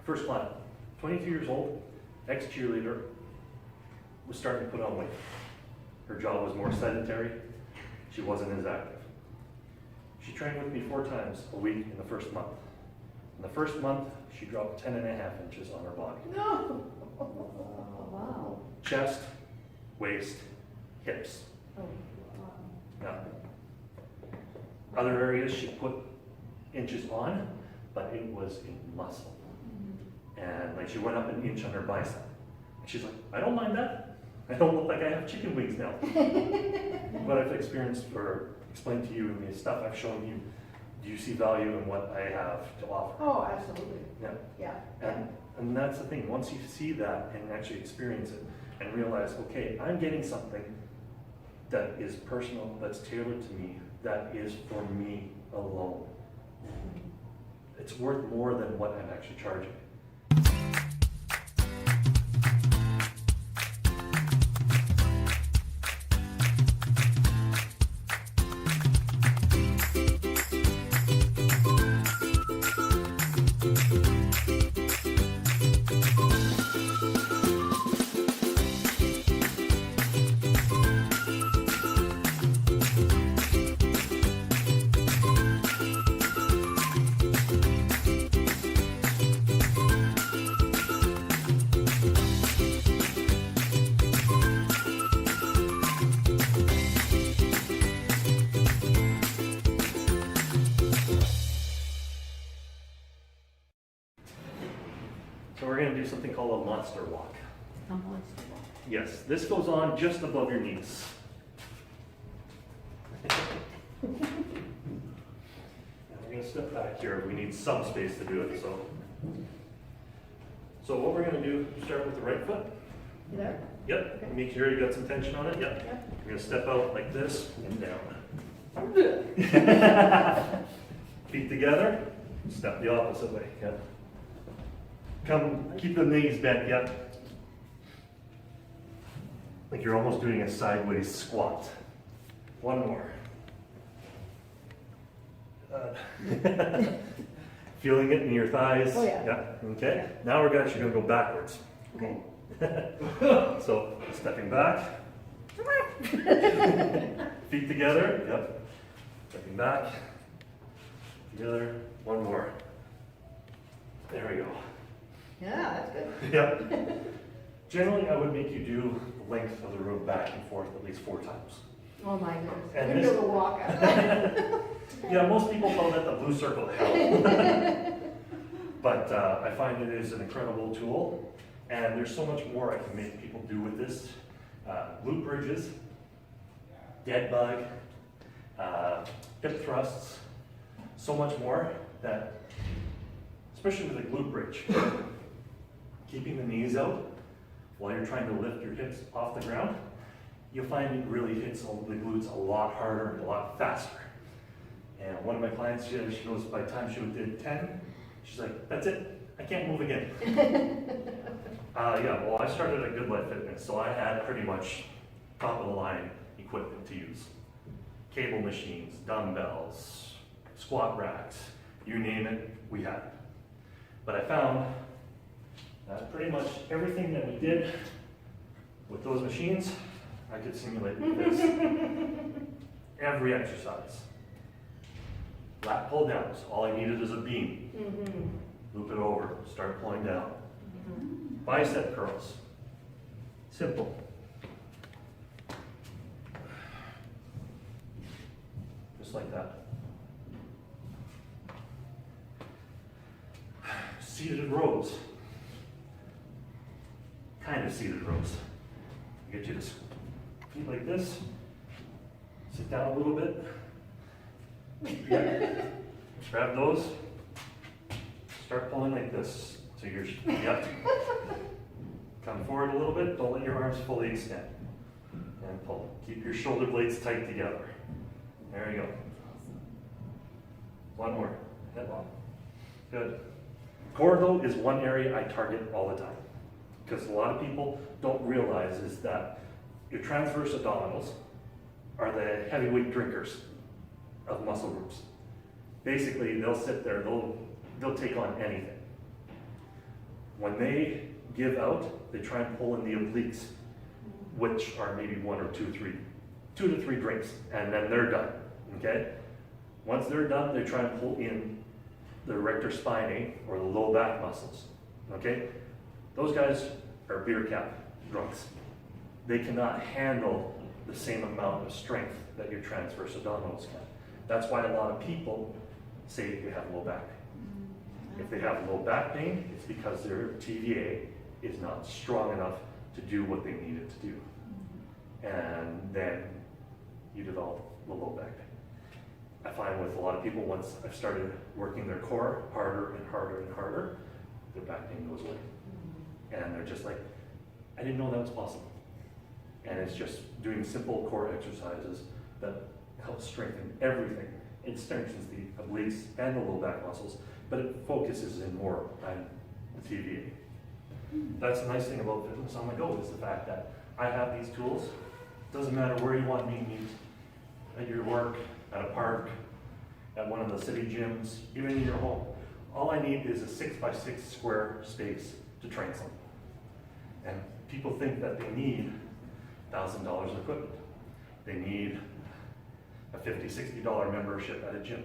First client, 22 years old, ex-cheerleader, was starting to put on weight. Her job was more sedentary. She wasn't as active. She trained with me 4 times a week in the first month. In the first month, she dropped 10.5 inches on her body. No. Wow. Chest, waist, hips. Oh, wow. Now, other areas she put inches on, but it was in muscle. And like she went up an inch on her bicep. And she's like, I don't mind that. I don't look like I have chicken wings now. What I've experienced or explained to you and the stuff I've shown you, do you see value in what I have to offer? Oh, absolutely. Yeah. Yeah. And that's the thing, once you see that and actually experience it and realize, okay, I'm getting something that is personal, that's tailored to me, that is for me alone. It's worth more than what I'm actually charging. So we're going to do something called a monster walk. A monster walk. Yes, this goes on just above your knees. Now we're going to step back here. We need some space to do it. So what we're going to do, start with the right foot. You there? Yep, Okay. make sure you got some tension on it. Yep. Yep. We're going to step out like this and down. Feet together, step the opposite way. Yep. Come, keep the knees bent, yep. Like you're almost doing a sideways squat. One more. Feeling it in your thighs? Oh, yeah. Yep. Okay. Now we're actually going to go backwards. Okay. So, stepping back. Feet together. Yep. Stepping back. Together. One more. There we go. Yeah, that's good. Yep. Generally, I would make you do the length of the room back and forth at least 4 times. Oh my goodness. And You're this- gonna walk out. Yeah, most people call that the blue circle of hell. But I find it is an incredible tool, and there's so much more I can make people do with this. Glute bridges, dead bug, hip thrusts, so much more that, especially with a glute bridge, keeping the knees out while you're trying to lift your hips off the ground, you'll find it really hits the glutes a lot harder and a lot faster. And one of my clients, she goes, by the time she did 10, she's like, that's it, I can't move again. Yeah, well, I started at Good Life Fitness, so I had pretty much top of the line equipment to use. Cable machines, dumbbells, squat racks, you name it, we had it. But I found that pretty much everything that we did with those machines, I could simulate with this. Every exercise. Lat pull downs, all I needed is a beam. Loop it over, start pulling down. Bicep curls, simple. Just like that. Seated rows. Kind of seated rows. Get you to feet like this. Sit down a little bit. Yeah. Grab those. Start pulling like this. So you're, yep. Come forward a little bit. Don't let your arms fully extend. And pull. Keep your shoulder blades tight together. There you go. One more. Head long. Good. Core though is one area I target all the time. Because a lot of people don't realize is that your transverse abdominals are the heavyweight drinkers of muscle groups. Basically, they'll sit there, they'll take on anything. When they give out, they try and pull in the obliques, which are maybe 2 to 3 drinks, and then they're done, okay? Once they're done, they try and pull in the erector spinae, or the low back muscles, okay? Those guys are beer cap drunks. They cannot handle the same amount of strength that your transverse abdominals can. That's why a lot of people say they have low back pain. If they have low back pain, it's because their TVA is not strong enough to do what they need it to do. And then you develop the low back pain. I find with a lot of people, once I've started working their core harder and harder and harder, their back pain goes away. And they're just like, I didn't know that was possible. And it's just doing simple core exercises that help strengthen everything. It strengthens the obliques and the low back muscles, but it focuses in more on the TVA. That's the nice thing about Fitness on the Go, is the fact that I have these tools. Doesn't matter where you want me to meet, at your work, at a park, at one of the city gyms, even in your home. All I need is a 6x6 square space to train something. And people think that they need $1,000 of equipment. They need a $50, $60 membership at a gym.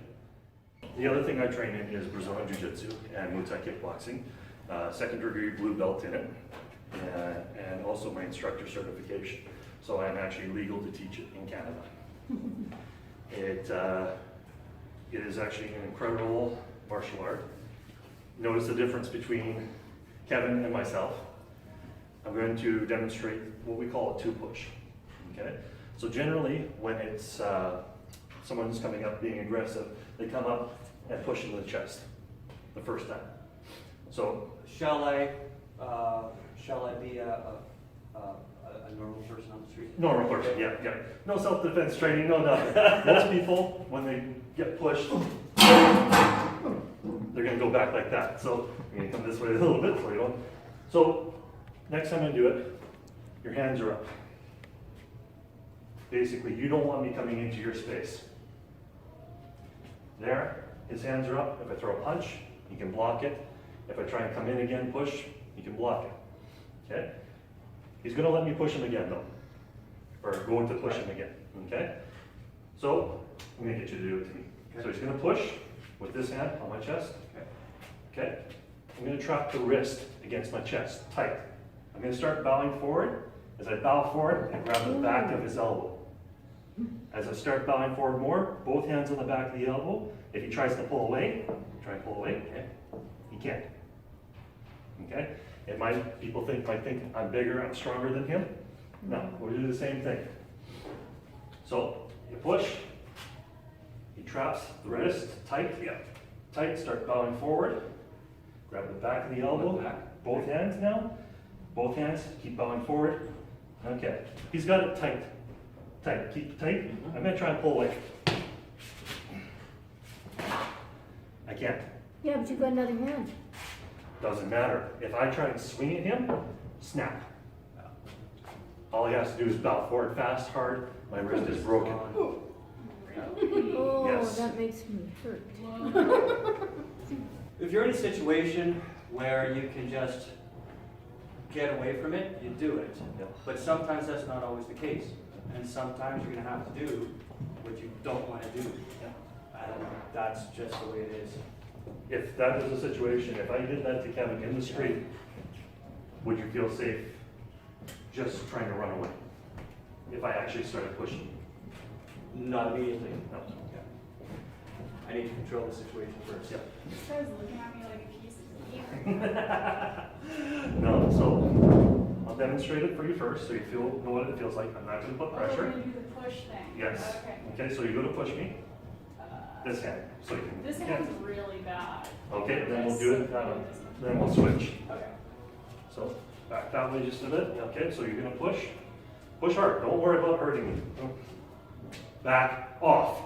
The other thing I train in is Brazilian Jiu-Jitsu and Muay Thai kickboxing. Second degree blue belt in it, and also my instructor certification. So I'm actually legal to teach it in Canada. It is actually an incredible martial art. Notice the difference between Kevin and myself. I'm going to demonstrate what we call a 2-push, okay? So generally, when it's someone's coming up being aggressive, they come up and push into the chest the first time. So, Shall I be a normal person on the street? normal person, yeah. No self-defense training, no nothing. Most people, when they get pushed, they're gonna go back like that. So, I'm gonna come this way a little bit so you don't. So, next time I do it, your hands are up. Basically, you don't want me coming into your space. There, his hands are up. If I throw a punch, you can block it. If I try and come in again, push, you can block it, okay? He's gonna let me push him again though, or going to push him again, okay? So, I'm gonna get you to do it to me. So he's gonna push with this hand on my chest, okay? I'm gonna trap the wrist against my chest, tight. I'm gonna start bowing forward. As I bow forward, I grab the back of his elbow. As I start bowing forward more, both hands on the back of the elbow. If he tries to pull away, try and pull away, okay? He can't. Okay? People might think I'm bigger, I'm stronger than him. No, we'll do the same thing. So, you push, he traps the wrist, tight, tight, start bowing forward. Grab the back of the elbow, both hands now. Both hands, keep bowing forward. Okay, he's got it tight. Tight, keep it tight. I'm gonna try and pull away. I can't. Yeah, but you've got another hand. Doesn't matter. If I try and swing at him, snap. All he has to do is bow forward fast, hard. My wrist is broken. Oh, Yes. that makes me hurt. If you're in a situation where you can just get away from it, you do it. Yeah. But sometimes that's not always the case. And sometimes you're gonna have to do what you don't wanna do. And that's just the way it is. If that was the situation, if I did that to Kevin in the street, would you feel safe just trying to run away? If I actually started pushing? Not immediately. No. I need to control the situation first. Yeah. This guy's looking at me like a piece of meat. No, so I'll demonstrate it for you first, so you know what it feels like. I'm not gonna put Oh, we're pressure. gonna do the push thing. Yes. Okay. Okay, so you go to push me, Uh, this hand, so you can. This yeah. hand's really bad. Okay, then we'll do it that way. This one. Then we'll switch. Okay. So back that way just a bit. Okay, so you're gonna push. Push hard. Don't worry about hurting me. Back off.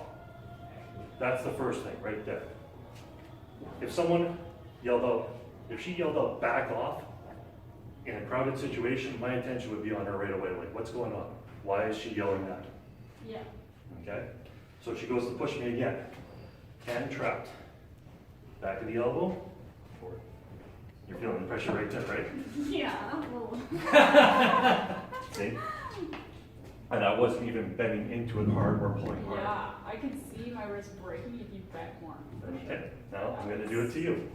That's the first thing right there. If someone yelled out, if she yelled out back off in a crowded situation, my attention would be on her right away. Like, what's going on? Why is she yelling that? Yeah. Okay? So she goes to push me again. Hand trapped. Back of the elbow, forward. You're feeling the pressure right there, right? Yeah. See? And I wasn't even bending into it hard or pulling hard. Yeah, I could see my wrist breaking if you bent more. Okay, now I'm gonna do it to you.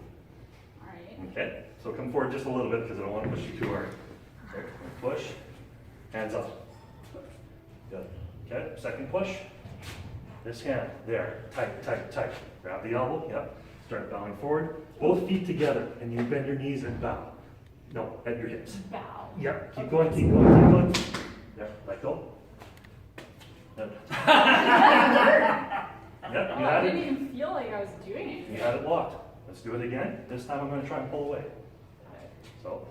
Alright. Okay, so come forward just a little bit because I don't want to push you too hard. Okay, push, hands up. Good. Okay, second push. This hand, there, tight, tight, tight. Grab the elbow, yep. Start bowing forward. Both feet together, and you bend your knees and bow. No, at your hips. Bow. Yep, keep going, keep going, keep going. Yep, let go. Yep. Yep, Oh, you I had didn't it. even feel like I was doing You it. had it locked. Let's do it again. This time I'm going to try and pull away. So,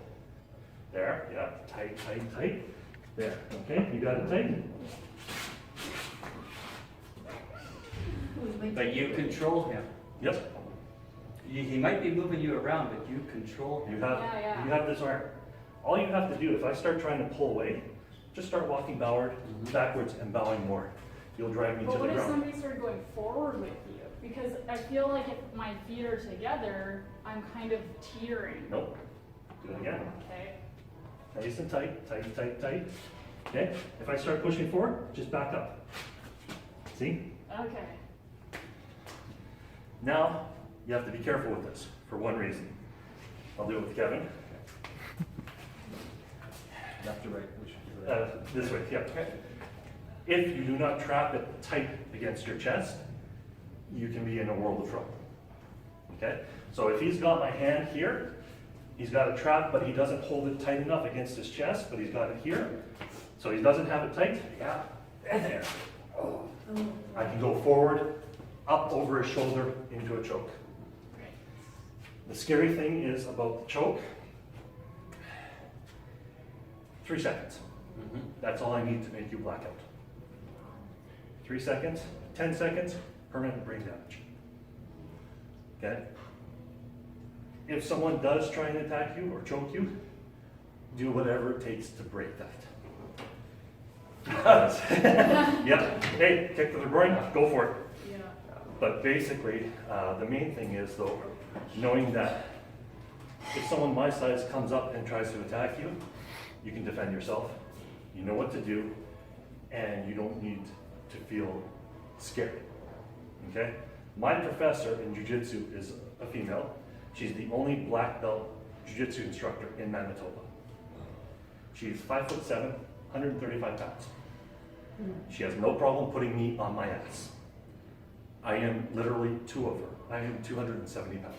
there, yeah, tight, tight, tight. There, okay, you got it tight? But you control him. Yep, He might be moving you around, but you control him. Yeah. you have this arm. All you have to do, if I start trying to pull away, just start walking backwards and bowing more. You'll drive me to But the what if ground. somebody started going forward with you? Because I feel like if my feet are together, I'm kind of teetering. Nope, do it again. Okay. Nice and tight, tight, tight, tight. Okay, if I start pushing forward, just back up. See? Okay. Now, you have to be careful with this, for one reason. I'll do it with Kevin. Left to right, which? This way, yeah. If you do not trap it tight against your chest, you can be in a world of trouble. Okay? So if he's got my hand here, he's got it trapped, but he doesn't hold it tight enough against his chest, but he's got it here. So he doesn't have it tight. Yeah. And there. Oh. I can go forward, up over his shoulder, into a choke. The scary thing is about the choke, 3 seconds. That's all I need to make you black out. 3 seconds, 10 seconds, permanent brain damage. Okay? If someone does try and attack you or choke you, do whatever it takes to break that. Because, yeah, hey, kick to the groin, go for it. Yeah. But basically, the main thing is though, knowing that if someone my size comes up and tries to attack you, you can defend yourself. You know what to do, and you don't need to feel scared. Okay? My professor in jiu-jitsu is a female. She's the only black belt jiu-jitsu instructor in Manitoba. She's 5'7", 135 pounds. She has no problem putting me on my ass. I am literally 2 of her. I am 270 pounds.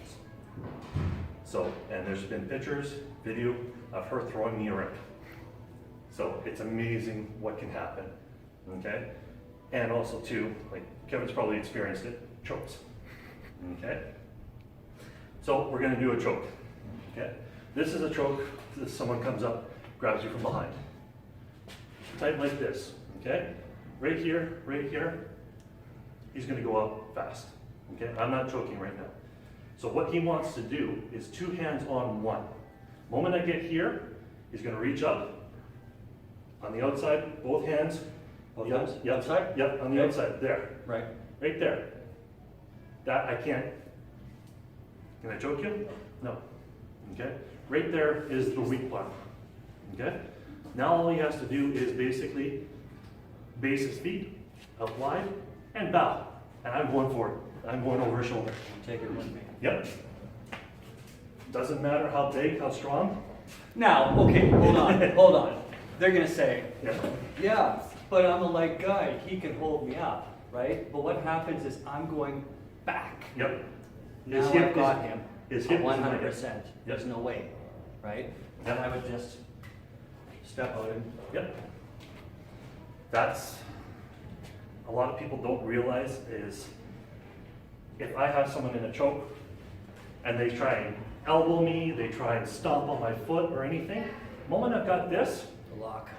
So, and there's been pictures, video of her throwing me around. So it's amazing what can happen, okay? And also too, like Kevin's probably experienced it, chokes, okay? So we're gonna do a choke, okay? This is a choke, someone comes up, grabs you from behind. Tight like this, okay? Right here, he's gonna go up fast, okay? I'm not choking right now. So what he wants to do is 2 hands on 1. Moment I get here, he's gonna reach up. On the outside, both hands. Both Yep, hands? Yep, Outside? Yep, on the Okay. outside, there, Right. right there. That I can't. Can I choke you? No. Okay? Right there is the weak part. Okay? Now all he has to do is basically base his feet up wide and bow. And I'm going forward. I'm going over his shoulder. Take it with me. Yep. Doesn't matter how big, how strong. Now, okay, hold on. They're gonna say, Yeah. yeah, but I'm a light guy, he can hold me up, right? But what happens is I'm going back. Yep. Now His hip I've got is- him. his hip is in my hip. 100%. There's no way, right? And I would just step out and, Yep. That's, a lot of people don't realize is, if I have someone in a choke and they try and elbow me, they try and stomp on my foot or anything, the moment I've got this, the lock.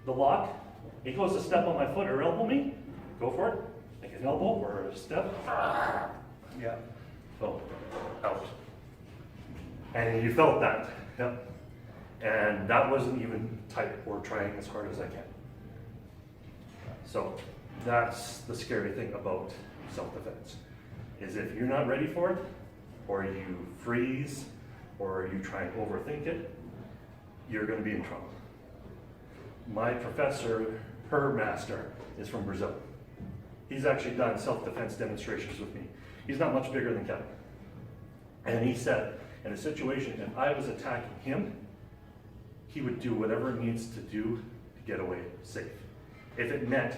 the lock, he goes to step on my foot or elbow me, go for it, make an elbow or a step, Yeah. so, out. And you felt that, yep. And that wasn't even tight or trying as hard as I can. So that's the scary thing about self-defense, is if you're not ready for it, or you freeze, or you try and overthink it, you're gonna be in trouble. My professor, her master, is from Brazil. He's actually done self-defense demonstrations with me. He's not much bigger than Kevin. And he said, in a situation, if I was attacking him, he would do whatever he needs to do to get away safe. If it meant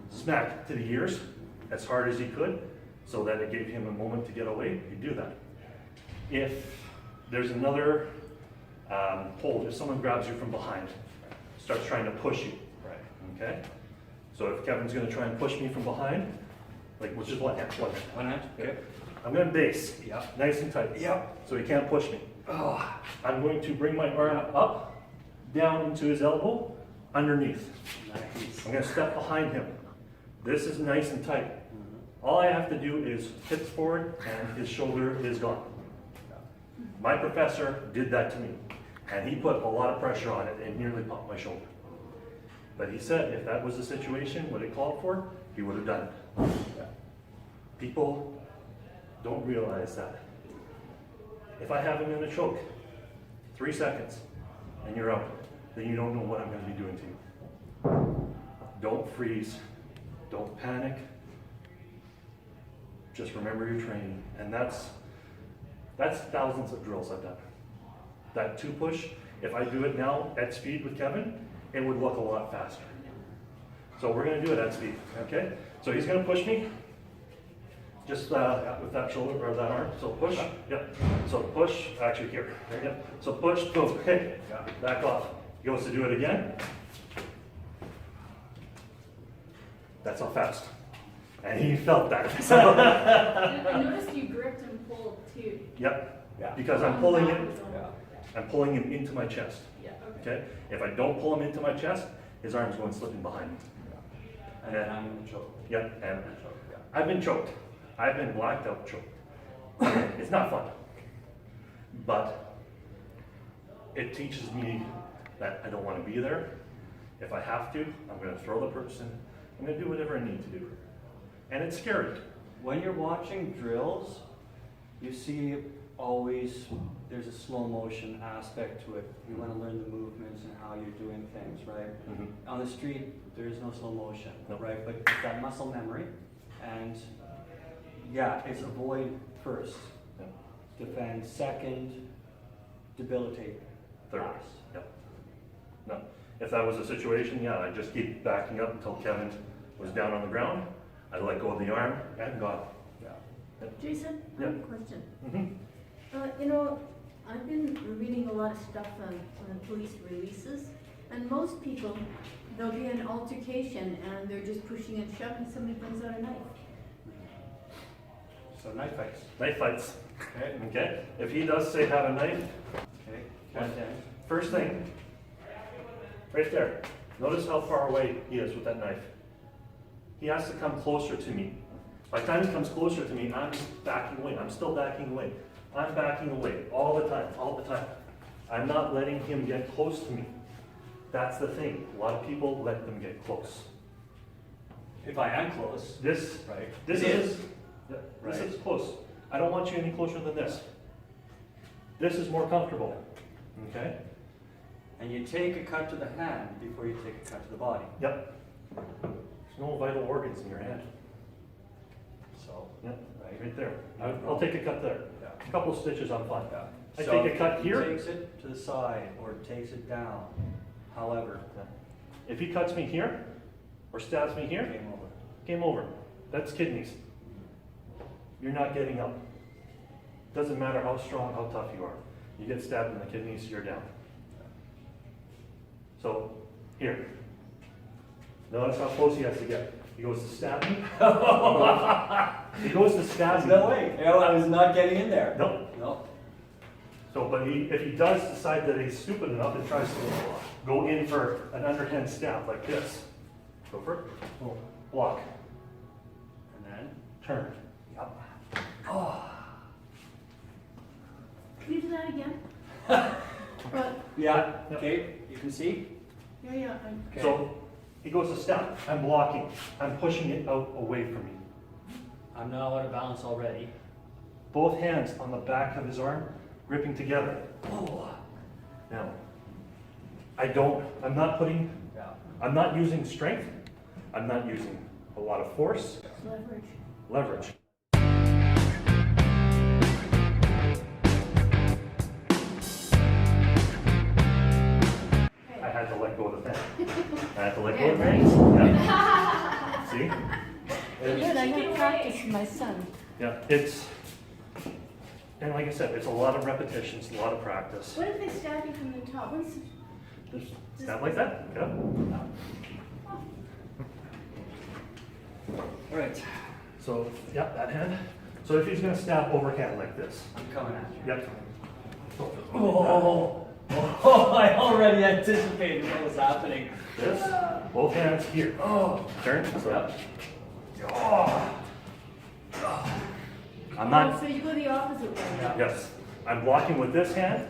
smack to the ears as hard as he could, so that it gave him a moment to get away, he'd do that. If there's another hold, if someone grabs you from behind, starts trying to push you, Right. okay? So if Kevin's gonna try and push me from behind, like, which is one hand. One hand, okay. I'm gonna base, Yep. nice and tight. Yep. So he can't push me. Oh, I'm going to bring my arm up, down into his elbow, underneath. nice. I'm gonna step behind him. This is nice and tight. Mhm. All I have to do is hips forward and his shoulder is gone. My professor did that to me, and he put a lot of pressure on it and nearly popped my shoulder. But he said if that was the situation, what it called for, he would have done it. People don't realize that. If I have him in a choke, 3 seconds, and you're out, then you don't know what I'm gonna be doing to you. Don't freeze, don't panic. Just remember your training, and that's thousands of drills I've done. That 2 push, if I do it now at speed with Kevin, it would look a lot faster. So we're gonna do it at speed, okay? So he's gonna push me, just with that shoulder or that arm, so push, yep. So push, actually here, yep. So push, boom, hit, back off. He goes to do it again. That's how fast. And he felt that. So, I noticed you gripped and pulled too. yep, Yeah. because I'm pulling it, Yeah. I'm pulling him into my chest, Yeah, okay. okay? If I don't pull him into my chest, his arm's going slipping behind me. And then I'm gonna choke. Yep, and Choke, yeah. I've been choked. I've been blacked out choked. It's not fun. But it teaches me that I don't want to be there. If I have to, I'm going to throw the person. I'm going to do whatever I need to do. And it's scary. When you're watching drills, you see always there's a slow motion aspect to it. You want to learn the movements and how you're doing things, right? On the street, there is no slow motion, Nope. right? But it's that muscle memory, and yeah, it's avoid first, Yep. defend second, debilitate Third. last. Yep. No. If that was a situation, yeah, I'd just keep backing up until Kevin was down on the ground. I'd let go of the arm and gone. Yeah. Jason, I have a question. Mm-hmm. You know, I've been reading a lot of stuff on police releases, and most people, there'll be an altercation and they're just pushing and shoving, somebody brings out a knife. So knife fights. Knife fights. Okay. Okay? If he does say have a knife, Okay. One end. first thing, right there. Notice how far away he is with that knife. He has to come closer to me. By the time he comes closer to me, I'm backing away. I'm still backing away. I'm backing away all the time, all the time. I'm not letting him get close to me. That's the thing. A lot of people let them get close. If I am close, This right? This It is, this Right. is close. I don't want you any closer than this. This is more comfortable, okay? And you take a cut to the hand before you take a cut to the body. Yep. There's no vital organs in your hand. So, Yep, right? right there. I'll take a cut there. Yeah. A couple of stitches, I'm fine. Yeah. I So take a cut he here. takes it to the side or takes it down. However, If he cuts me here, or stabs me here, game over. game over. That's kidneys. You're not getting up. Doesn't matter how strong, how tough you are. You get stabbed in the kidneys, you're down. So, here. Notice how close he has to get. He goes to stab me. He goes to stab me. No way. No, I was not getting in there. No. No. So, but if he does decide that he's stupid enough and tries to go in for an underhand stab like this, go for it. Boom. Block. And then, Turn. yep. Oh. Can you do that again? But, Yeah. Yep. Okay. You can see. yeah, Okay. So he goes to stab. I'm blocking. I'm pushing it out away from me. I'm now out of balance already. Both hands on the back of his arm, gripping together. Oh, now, I'm not using strength. I'm not using a lot of force, Leverage. leverage. I had to let go of the pen. I had to let go of the Yeah, reins. Yeah. See? Good, It's- I gotta practice with my son. Yeah, and like I said, it's a lot of repetitions, a lot of practice. What if they stab you from the top? What's Just snap like that, yeah. All right, So, yeah, that hand. So if he's gonna stab overhand like this, I'm coming at you. yep. Oh, I already anticipated what was happening. This, both hands here. Oh, Turn, so. Yep. Oh. I'm Oh, not, so you go the opposite way. Yeah. yes, I'm blocking with this hand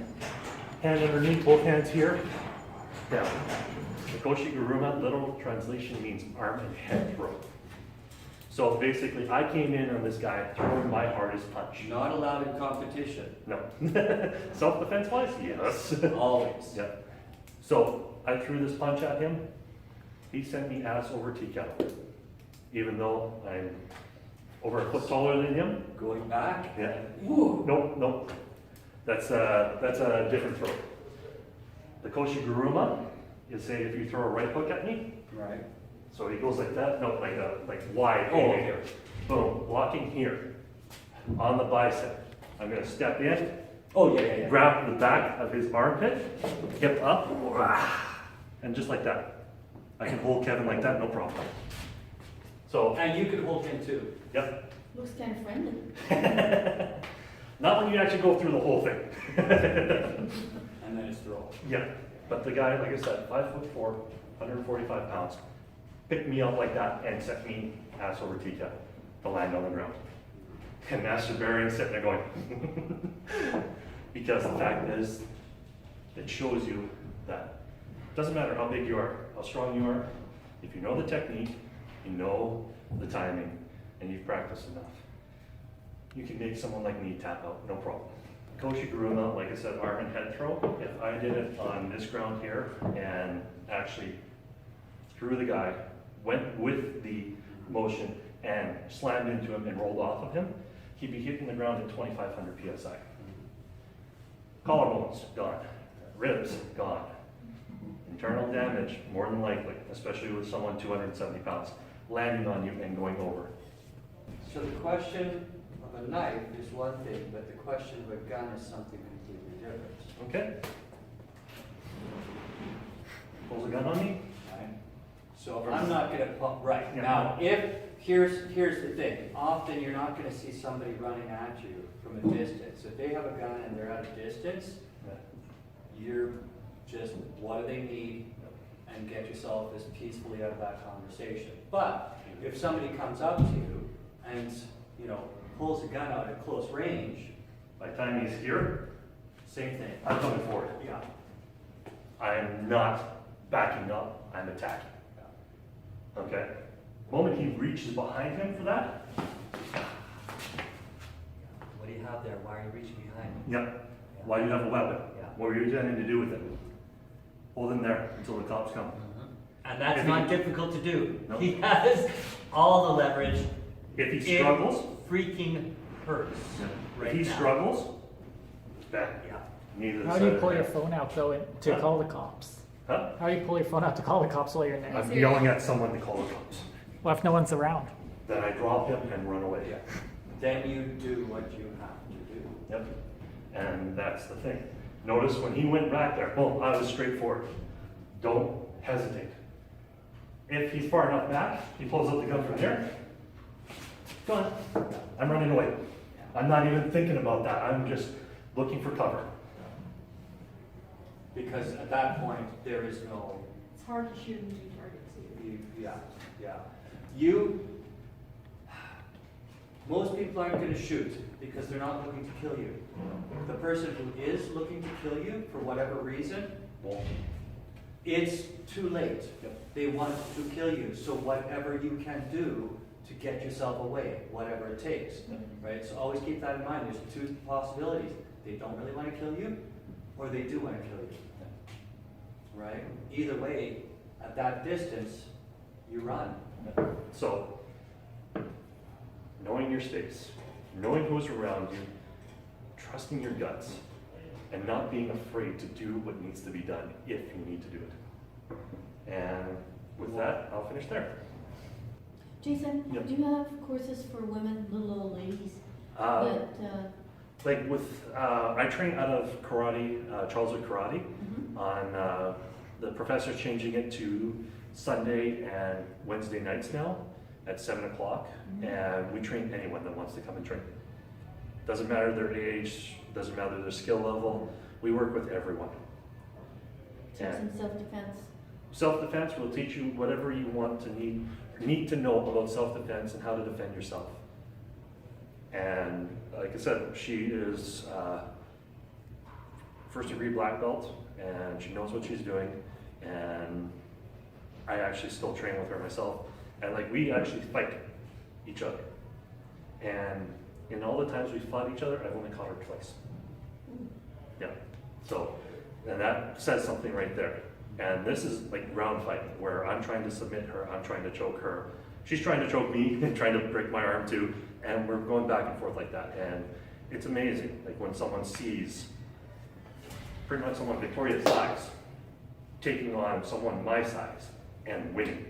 underneath, both hands here, down. Mikoshi Guruma, literal translation means arm and head throw. So basically, I came in on this guy throwing my hardest punch. not allowed in competition. No. Self-defense wise, yes. Always. Yeah. So I threw this punch at him. He sent me ass over tea kettle. Even though I'm over a foot taller than him. Going back. Yeah. Ooh. Nope. That's a different throw. The Koshi Guruma is say if you throw a right hook at me, Right. so he goes like that, no, like wide. Oh, okay. Boom, blocking here on the bicep. I'm gonna step in, Oh, yeah. grab the back of his armpit, hip up, and just like that. I can hold Kevin like that, no problem. So, And you could hold him too. yep. Looks kind of friendly. Not when you actually go through the whole thing. And then it's throw. Yeah, but the guy, like I said, 5'4", 145 pounds, picked me up like that and set me ass over tea-kettle to land on the ground. And Master Barry sitting there going, because the fact is, it shows you that it doesn't matter how big you are, how strong you are, if you know the technique, you know the timing, and you've practiced enough, you can make someone like me tap out, no problem. Koshi Guruma, like I said, arm and head throw. If I did it on this ground here and actually threw the guy, went with the motion and slammed into him and rolled off of him, he'd be hitting the ground at 2,500 PSI. Collarbones, gone. Ribs, gone. Internal damage, more than likely, especially with someone 270 pounds, landing on you and going over. So the question of a knife is one thing, but the question of a gun is something completely different. Okay? Pulls a gun on me? Right? So I'm not gonna pump, right, Yeah. now, here's the thing, often you're not gonna see somebody running at you from a distance. If they have a gun and they're at a distance, you're just, what do they need? And get yourself as peacefully out of that conversation. But if somebody comes up to you and, pulls a gun out at close range, By the time he's here, same thing. I'm coming forward. Yeah. I am not backing up, I'm attacking. Okay? Moment he reaches behind him for that, What do you have there? Why are you reaching behind? yep. Why do you have a weapon? Yeah. What were you intending to do with it? Hold him there until the cops come. And that's If not he- difficult to do. No. He has all the leverage. If he It struggles, freaking hurts. if right he now. struggles, it's bad. Yeah. Neither How side do you of pull the your head. phone out though to Huh? call the cops? Huh? How do you pull your phone out to call the cops while you're in there? I'm yelling at someone to call the cops. Well, if no one's around. Then I drop him and run away. Yeah. Then you do what you have to do. Yep. And that's the thing. Notice when he went back there, well, I was straightforward. Don't hesitate. If he's far enough back, he pulls out the gun from here. Go on. I'm running away. I'm not even thinking about that. I'm just looking for cover. Because at that point, there is no, It's hard to shoot in two targets. most people aren't gonna shoot because they're not looking to kill you. The person who is looking to kill you, for whatever reason, Well, it's too late. They want to kill you, so whatever you can do to get yourself away, whatever it takes, right? So always keep that in mind. There's two possibilities. they don't really want to kill you, or they do want to kill you. Right? Either way, at that distance, you run. So, knowing your space, knowing who's around you, trusting your guts, and not being afraid to do what needs to be done if you need to do it. And with that, I'll finish there. Jason, Yep. do you have courses for women, little old ladies Uh, that, like with, I train out of karate, Charleswood Karate. mhm. On the professor's changing it to Sunday and Wednesday nights now at 7 o'clock, and we train anyone that wants to come and train. Doesn't matter their age, doesn't matter their skill level. We work with everyone. Teach And some self-defense? self-defense will teach you whatever you want to need to know about self-defense and how to defend yourself. And like I said, she is first degree black belt, and she knows what she's doing. And I actually still train with her myself, and like we actually fight each other. And in all the times we fought each other, I've only caught her twice. Yeah. So, and that says something right there. And this is like ground fighting, where I'm trying to submit her, I'm trying to choke her. She's trying to choke me and trying to break my arm too. And we're going back and forth like that. And it's amazing, like when someone sees pretty much someone Victoria's size taking on someone my size and winning.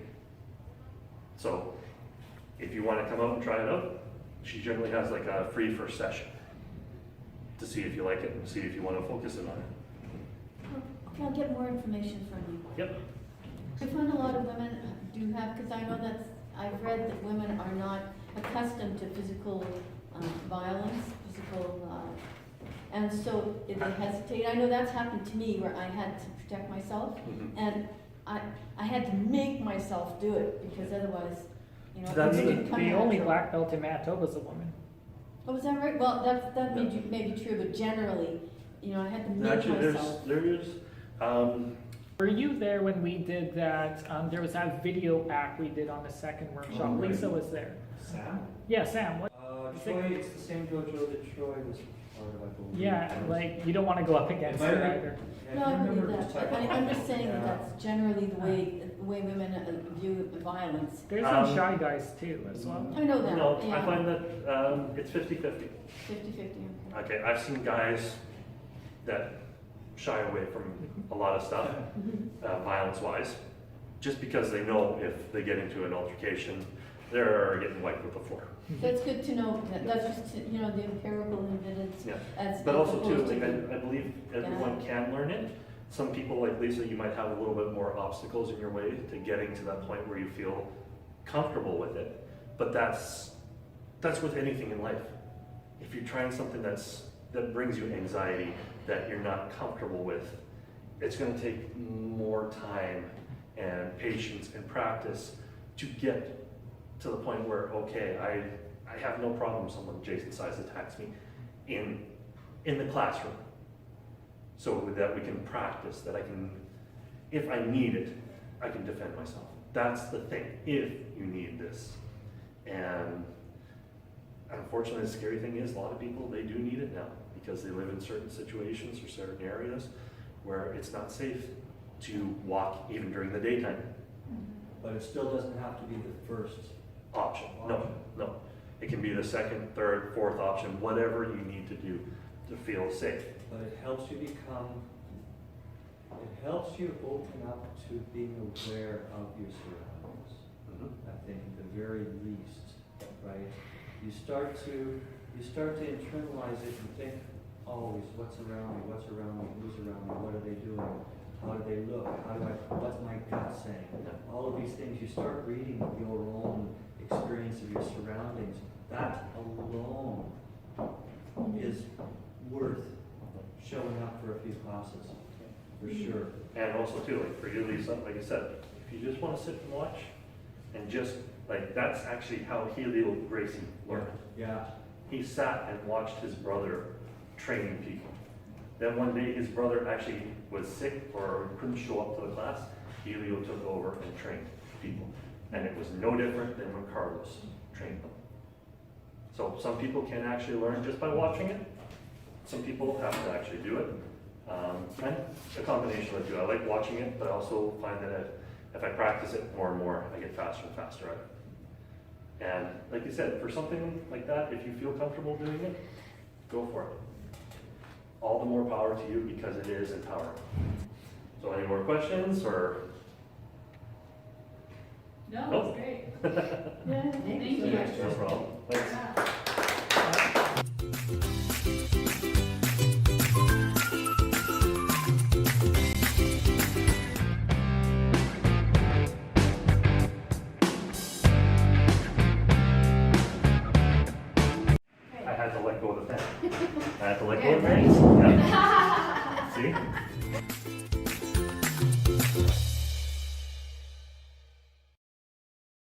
So if you want to come out and try it out, she generally has like a free first session to see if you like it and see if you want to focus in on it. Okay, I'll get more information from you. Yep. I find a lot of women do have, because I know that, I've read that women are not accustomed to physical violence, and so if they hesitate, I know that's happened to me where I had to protect myself, and I had to make myself do it, because otherwise, you know, That's it the- didn't come The only natural. black belt in Manitoba is a woman. Oh, is that right? Well, that may be true, but generally, you know, I had to make Actually, myself. Were you there when we did that? There was that video act we did on the second workshop. Oh, right. Lisa was there. Sam? Yeah, Sam. What? Troy, it's the same dojo that Troy was part of, I believe. Yeah, like you don't want to go up against her either. No, I believe that, but I'm just saying that that's generally the way women view violence. There's some shy guys too as well. I know that, No, yeah. I find that it's 50-50. 50-50, okay. Okay, I've seen guys that shy away from a lot of stuff, violence-wise, just because they know if they get into an altercation, they're getting wiped with the floor. That's good to know, that's just, you know, the empirical evidence Yeah. as. But also too, opposed like, to- I believe everyone can learn it. Some people like Lisa, you might have a little bit more obstacles in your way to getting to that point where you feel comfortable with it. But that's with anything in life. If you're trying something that brings you anxiety, that you're not comfortable with, it's gonna take more time and patience and practice to get to the point where, okay, I have no problem if someone Jason size attacks me in the classroom. So that we can practice, that I can, if I need it, I can defend myself. That's the thing, if you need this. And unfortunately, the scary thing is a lot of people, they do need it now because they live in certain situations or certain areas where it's not safe to walk even during the daytime. But it still doesn't have to be the first. Option, no. It can be the second, third, fourth option, whatever you need to do to feel safe. But it helps you open up to being aware of your surroundings. I think at the very least, right? You start to internalize it and think always, what's around me, who's around me, what are they doing, how do they look, what's my gut saying? All of these things, you start reading your own experience of your surroundings. That alone is worth showing up for a few classes, for sure. And also too, like for you, Lisa, like I said, if you just want to sit and watch, and just, like, that's actually how Helio Gracie learned. Yeah. He sat and watched his brother training people. Then one day his brother actually was sick or couldn't show up to the class. Helio took over and trained people. And it was no different than when Carlos trained them. So some people can actually learn just by watching it. some people have to actually do it. And a combination of the two. I like watching it, but I also find that if I practice it more and more, I get faster and faster at it. And like you said, for something like that, if you feel comfortable doing it, go for it. All the more power to you because it is empowering. So any more questions or? No, Nope. that's great. Yeah, Thank so you. much. No problem. Thanks. Yeah. I had to let go of the pen. I had to let go of the pen. Yeah. See?